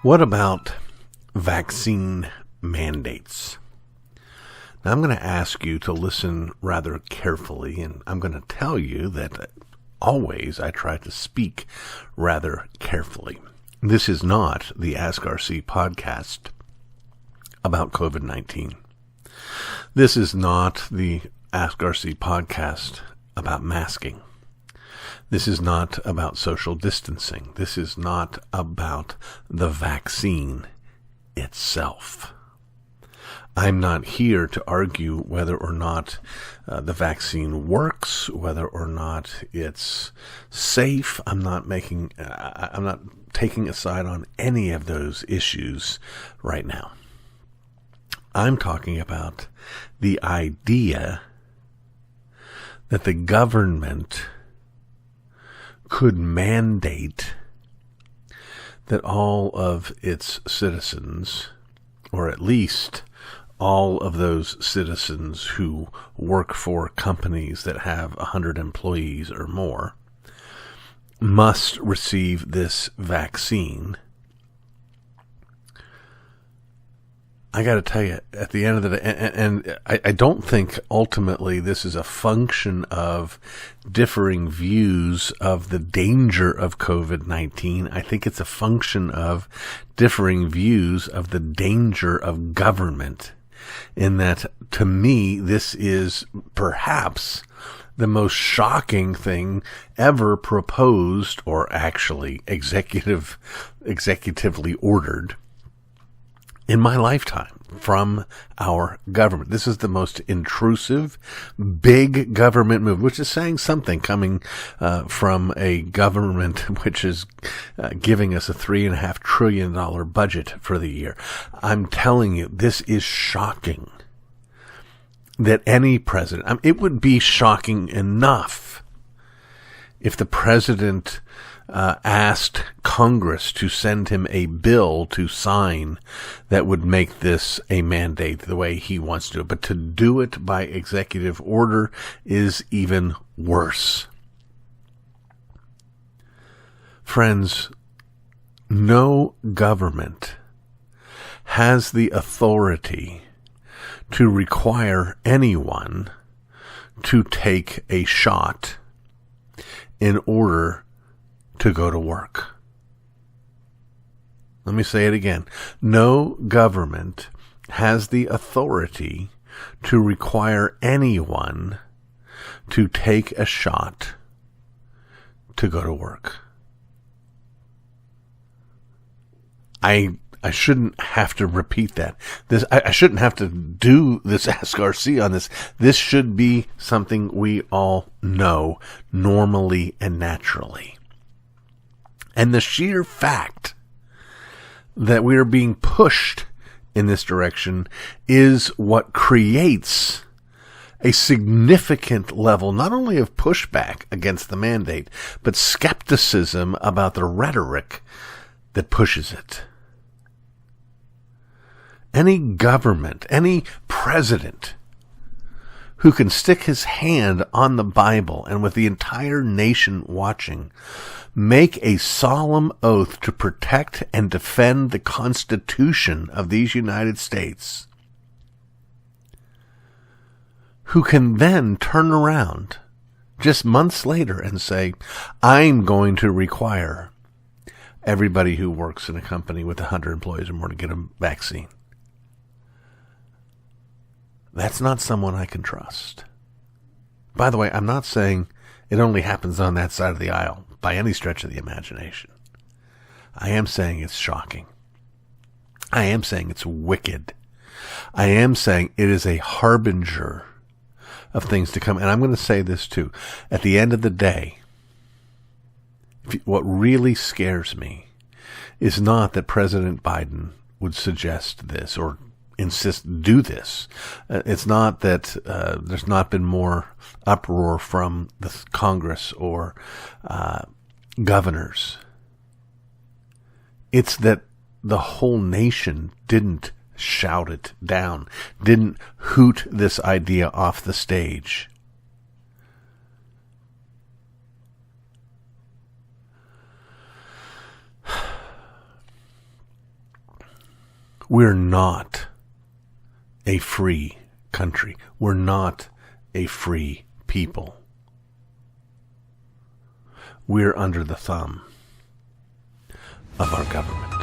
What about vaccine mandates? Now, I'm going to ask you to listen rather carefully, and I'm going to tell you that always I try to speak rather carefully. This is not the Ask RC podcast about COVID-19. This is not the Ask RC podcast about masking. This is not about social distancing. This is not about the vaccine itself. I'm not here to argue whether or not the vaccine works, whether or not it's safe. I'm not taking a side on any of those issues right now. I'm talking about the idea that the government could mandate that all of its citizens, or at least all of those citizens who work for companies that have 100 employees or more, must receive this vaccine. I got to tell you, at the end of the day, and I don't think ultimately this is a function of differing views of the danger of COVID-19. I think it's a function of differing views of the danger of government. In that, to me, this is perhaps the most shocking thing ever proposed, or actually executively ordered, in my lifetime from our government. This is the most intrusive, big government move, which is saying something coming from a government which is giving us a $3.5 trillion budget for the year. I'm telling you, this is shocking that any president, it would be shocking enough if the president asked Congress to send him a bill to sign that would make this a mandate the way he wants to do it. But to do it by executive order is even worse. Friends, no government has the authority to require anyone to take a shot in order to go to work. Let me say it again. No government has the authority to require anyone to take a shot to go to work. I shouldn't have to repeat that. I shouldn't have to do this Ask RC on this. This should be something we all know normally and naturally. And the sheer fact that we are being pushed in this direction is what creates a significant level, not only of pushback against the mandate, but skepticism about the rhetoric that pushes it. Any government, any president who can stick his hand on the Bible and with the entire nation watching, make a solemn oath to protect and defend the Constitution of these United States, who can then turn around just months later and say, I'm going to require everybody who works in a company with 100 employees or more to get a vaccine. That's not someone I can trust. By the way, I'm not saying it only happens on that side of the aisle by any stretch of the imagination. I am saying it's shocking. I am saying it's wicked. I am saying it is a harbinger of things to come. And I'm going to say this too. At the end of the day, what really scares me is not that President Biden would suggest this or insist do this. It's not that there's not been more uproar from the Congress or governors. It's that the whole nation didn't shout it down, didn't hoot this idea off the stage. We're not a free country. We're not a free people. We're under the thumb of our government.